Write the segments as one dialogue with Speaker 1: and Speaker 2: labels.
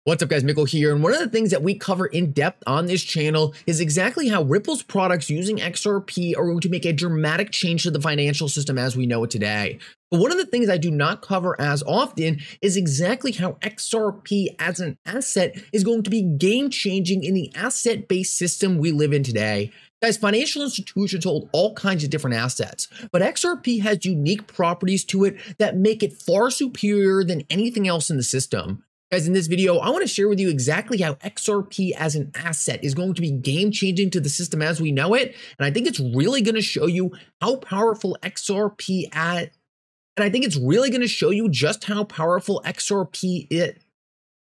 Speaker 1: What's up guys, Mickle here, and one of the things that we cover in depth on this channel is exactly how Ripple's products using XRP are going to make a dramatic change to the financial system as we know it today. But one of the things I do not cover as often is exactly how XRP as an asset is going to be game-changing in the asset-based system we live in today. Guys, financial institutions hold all kinds of different assets, but XRP has unique properties to it that make it far superior than anything else in the system. Guys, in this video, I want to share with you exactly how XRP as an asset is going to be game-changing to the system as we know it, and I think it's really going to show you how powerful XRP is. And I think it's really going to show you just how powerful XRP is.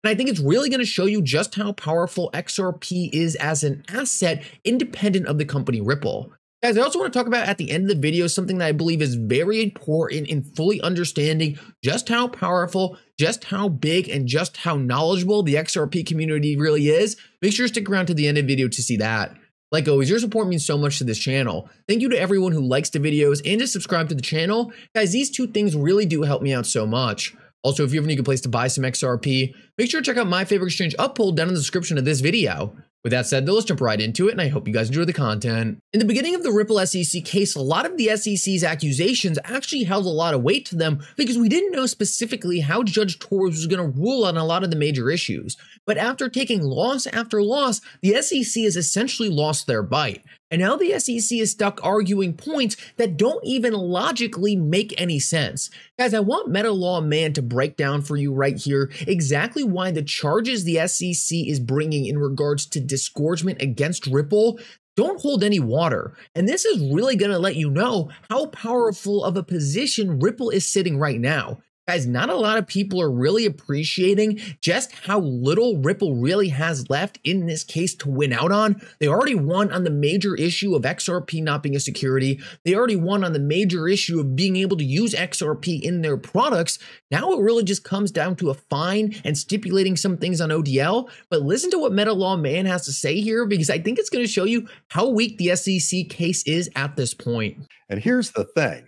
Speaker 1: And I think it's really going to show you just how powerful XRP is as an asset independent of the company Ripple. Guys, I also want to talk about at the end of the video something that I believe is very important in fully understanding just how powerful, just how big, and just how knowledgeable the XRP community really is. Make sure to stick around to the end of the video to see that. Like always, your support means so much to this channel. Thank you to everyone who likes the videos and to subscribe to the channel. Guys, these two things really do help me out so much. Also, if you ever need a place to buy some XRP, make sure to check out my favorite exchange Uphold down in the description of this video. With that said, though, let's jump right into it, and I hope you guys enjoy the content. In the beginning of the Ripple SEC case, a lot of the SEC's accusations actually held a lot of weight to them because we didn't know specifically how Judge Torres was going to rule on a lot of the major issues. But after taking loss after loss, the SEC has essentially lost their bite. And now the SEC is stuck arguing points that don't even logically make any sense. Guys, I want Mickle Man to break down for you right here exactly why the charges the SEC is bringing in regards to disgorgement against Ripple don't hold any water. And this is really going to let you know how powerful of a position Ripple is sitting right now. Guys, not a lot of people are really appreciating just how little Ripple really has left in this case to win out on. They already won on the major issue of XRP not being a security. They already won on the major issue of being able to use XRP in their products. Now it really just comes down to a fine and stipulating some things on ODL. But listen to what Mickle Man has to say here, because I think it's going to show you how weak the SEC case is at this point.
Speaker 2: And here's the thing.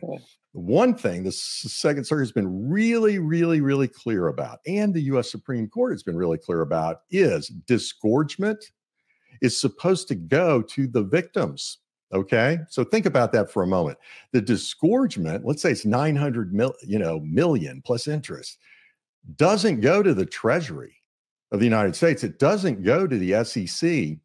Speaker 2: One thing the Second Circuit has been really clear about, and the U.S. Supreme Court has been really clear about, is disgorgement is supposed to go to the victims. Okay, so think about that for a moment. The disgorgement, let's say it's 900 million plus interest, doesn't go to the Treasury of the United States. It doesn't go to the SEC.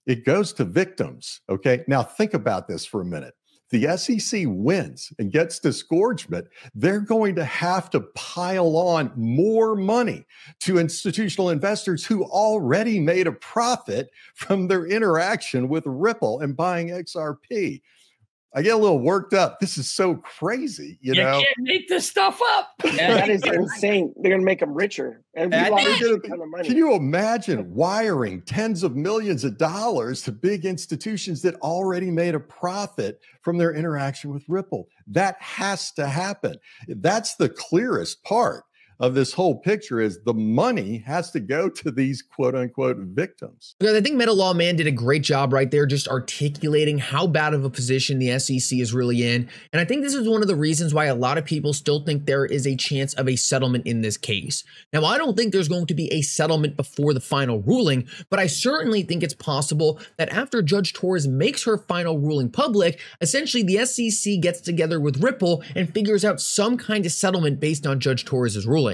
Speaker 2: It goes to victims. Okay, now think about this for a minute. The SEC wins and gets disgorgement, they're going to have to pile on more money to institutional investors who already made a profit from their interaction with Ripple and buying XRP. I get a little worked up. This is so crazy, you know?
Speaker 3: You can't make this stuff up.
Speaker 4: Yeah, that is insane. They're going to make them richer. And
Speaker 2: can you imagine wiring tens of millions of dollars to big institutions that already made a profit from their interaction with Ripple? That has to happen. That's the clearest part of this whole picture, is the money has to go to these quote unquote victims.
Speaker 1: Because I think Mickle Man did a great job right there just articulating how bad of a position the SEC is really in. And I think this is one of the reasons why a lot of people still think there is a chance of a settlement in this case. Now, I don't think there's going to be a settlement before the final ruling, but I certainly think it's possible that after Judge Torres makes her final ruling public, essentially the SEC gets together with Ripple and figures out some kind of settlement based on Judge Torres's ruling.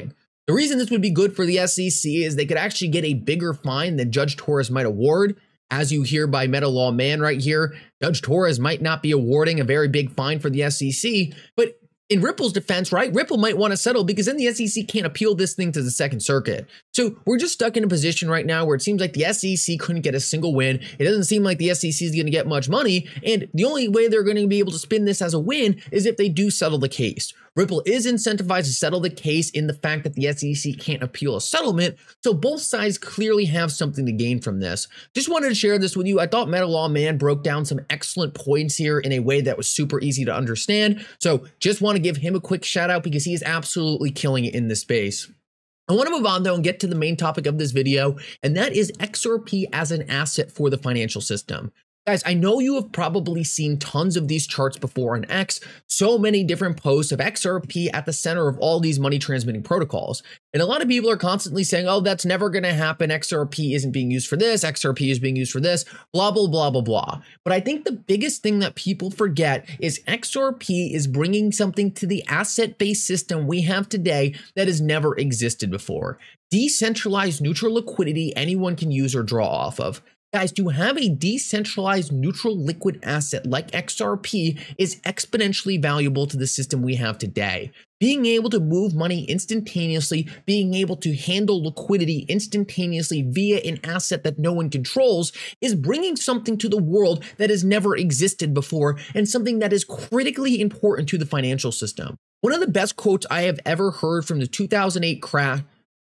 Speaker 1: The reason this would be good for the SEC is they could actually get a bigger fine than Judge Torres might award. As you hear by Mickle Man right here, Judge Torres might not be awarding a very big fine for the SEC, but in Ripple's defense, right, Ripple might want to settle because then the SEC can't appeal this thing to the Second Circuit. So we're just stuck in a position right now where it seems like the SEC couldn't get a single win. It doesn't seem like the SEC is going to get much money. And the only way they're going to be able to spin this as a win is if they do settle the case. Ripple is incentivized to settle the case in the fact that the SEC can't appeal a settlement, so both sides clearly have something to gain from this. Just wanted to share this with you. I thought Mickle Man broke down some excellent points here in a way that was super easy to understand, so just want to give him a quick shout out because he is absolutely killing it in this space. I want to move on though and get to the main topic of this video, and that is XRP as an asset for the financial system. Guys, I know you have probably seen tons of these charts before on X, so many different posts of XRP at the center of all these money transmitting protocols. And a lot of people are constantly saying, oh, that's never going to happen. XRP isn't being used for this. XRP is being used for this, blah, blah, blah, blah, blah. But I think the biggest thing that people forget is XRP is bringing something to the asset-based system we have today that has never existed before. Decentralized neutral liquidity anyone can use or draw off of. Guys, to have a decentralized neutral liquid asset like XRP is exponentially valuable to the system we have today. Being able to move money instantaneously, being able to handle liquidity instantaneously via an asset that no one controls is bringing something to the world that has never existed before and something that is critically important to the financial system. One of the best quotes I have ever heard from the 2008 crash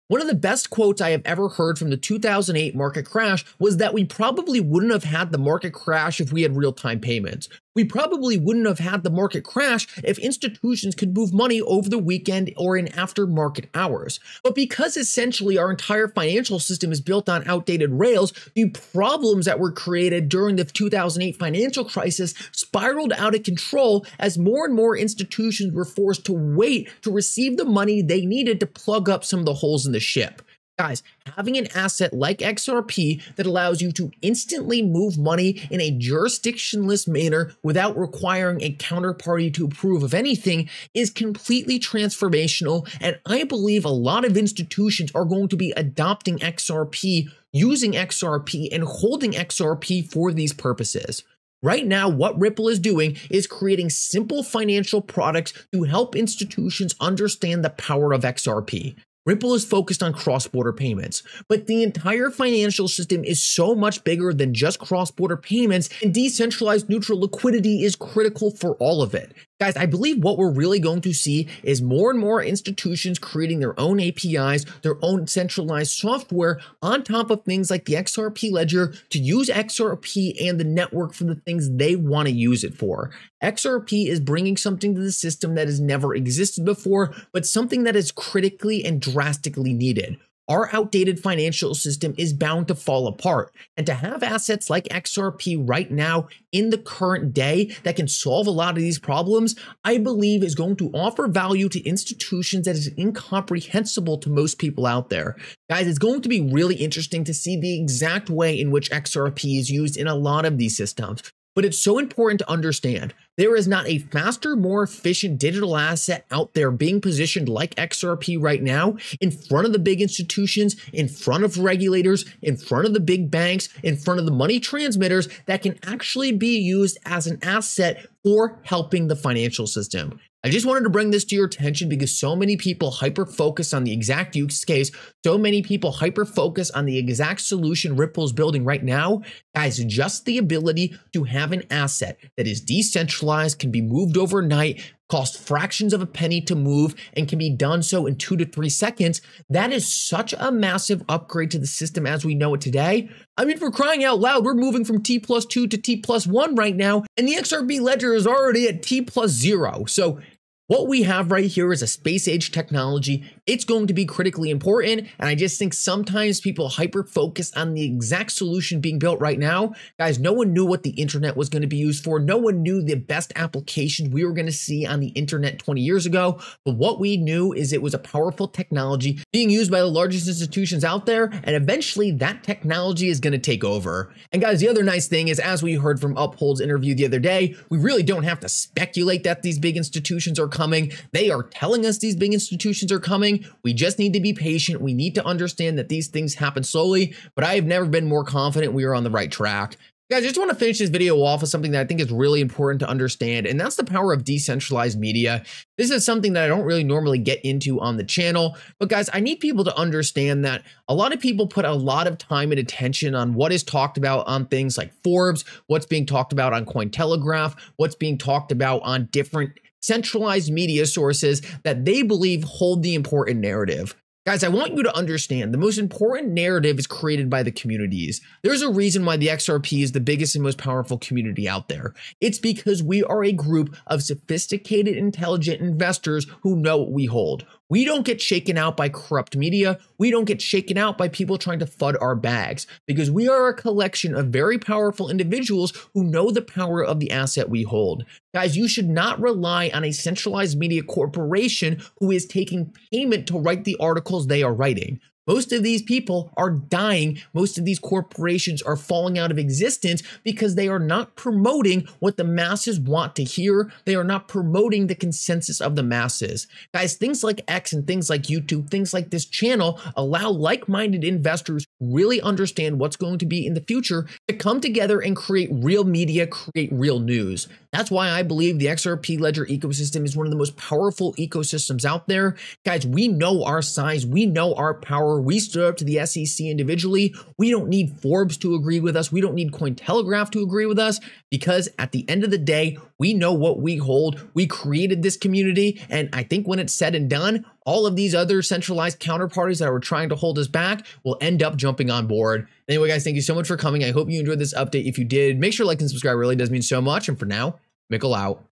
Speaker 1: One of the best quotes I have ever heard from the 2008 market crash was that we probably wouldn't have had the market crash if we had real-time payments. We probably wouldn't have had the market crash if institutions could move money over the weekend or in after market hours. But because essentially our entire financial system is built on outdated rails, the problems that were created during the 2008 financial crisis spiraled out of control as more and more institutions were forced to wait to receive the money they needed to plug up some of the holes in the ship. Guys, having an asset like XRP that allows you to instantly move money in a jurisdictionless manner without requiring a counterparty to approve of anything is completely transformational, and I believe a lot of institutions are going to be adopting XRP, using XRP, and holding XRP for these purposes. Right now, what Ripple is doing is creating simple financial products to help institutions understand the power of XRP. Ripple is focused on cross-border payments, but the entire financial system is so much bigger than just cross-border payments, and decentralized neutral liquidity is critical for all of it. Guys, I believe what we're really going to see is more and more institutions creating their own APIs, their own centralized software on top of things like the XRP ledger to use XRP and the network for the things they want to use it for. XRP is bringing something to the system that has never existed before, but something that is critically and drastically needed. Our outdated financial system is bound to fall apart, and to have assets like XRP right now in the current day that can solve a lot of these problems, I believe is going to offer value to institutions that is incomprehensible to most people out there. Guys, it's going to be really interesting to see the exact way in which XRP is used in a lot of these systems. But it's so important to understand there is not a faster, more efficient digital asset out there being positioned like XRP right now in front of the big institutions, in front of regulators, in front of the big banks, in front of the money transmitters that can actually be used as an asset for helping the financial system. I just wanted to bring this to your attention because so many people hyper-focus on the exact use case, so many people hyper-focus on the exact solution Ripple is building right now. Guys, just the ability to have an asset that is decentralized, can be moved overnight, cost fractions of a penny to move, and can be done so in 2 to 3 seconds, that is such a massive upgrade to the system as we know it today. I mean, for crying out loud, we're moving from T+2 to T+1 right now, and the XRP ledger is already at T+0. So what we have right here is a space-age technology. It's going to be critically important, and I just think sometimes people hyper-focus on the exact solution being built right now. Guys, no one knew what the internet was going to be used for. No one knew the best applications we were going to see on the internet 20 years ago, but what we knew is it was a powerful technology being used by the largest institutions out there, and eventually that technology is going to take over. And guys, the other nice thing is, as we heard from Uphold's interview the other day, we really don't have to speculate that these big institutions are coming. They are telling us these big institutions are coming. We just need to be patient. We need to understand that these things happen slowly, but I have never been more confident we are on the right track. Guys, I just want to finish this video off with something that I think is really important to understand, and that's the power of decentralized media. This is something that I don't really normally get into on the channel, but guys, I need people to understand that a lot of people put a lot of time and attention on what is talked about on things like Forbes, what's being talked about on Cointelegraph, what's being talked about on different centralized media sources that they believe hold the important narrative. Guys, I want you to understand the most important narrative is created by the communities. There's a reason why the XRP is the biggest and most powerful community out there. It's because we are a group of sophisticated, intelligent investors who know what we hold. We don't get shaken out by corrupt media. We don't get shaken out by people trying to FUD our bags, because we are a collection of very powerful individuals who know the power of the asset we hold. Guys, you should not rely on a centralized media corporation who is taking payment to write the articles they are writing. Most of these people are dying. Most of these corporations are falling out of existence because they are not promoting what the masses want to hear. They are not promoting the consensus of the masses. Guys, things like X and things like YouTube, things like this channel allow like-minded investors who really understand what's going to be in the future to come together and create real media, create real news. That's why I believe the XRP Ledger ecosystem is one of the most powerful ecosystems out there. Guys, we know our size. We know our power. We stood up to the SEC individually. We don't need Forbes to agree with us. We don't need Cointelegraph to agree with us, because at the end of the day, we know what we hold. We created this community. And I think when it's said and done, all of these other centralized counterparties that were trying to hold us back will end up jumping on board. Anyway, guys, thank you so much for coming. I hope you enjoyed this update. If you did, make sure to like and subscribe. It really does mean so much. And for now, Mickle out.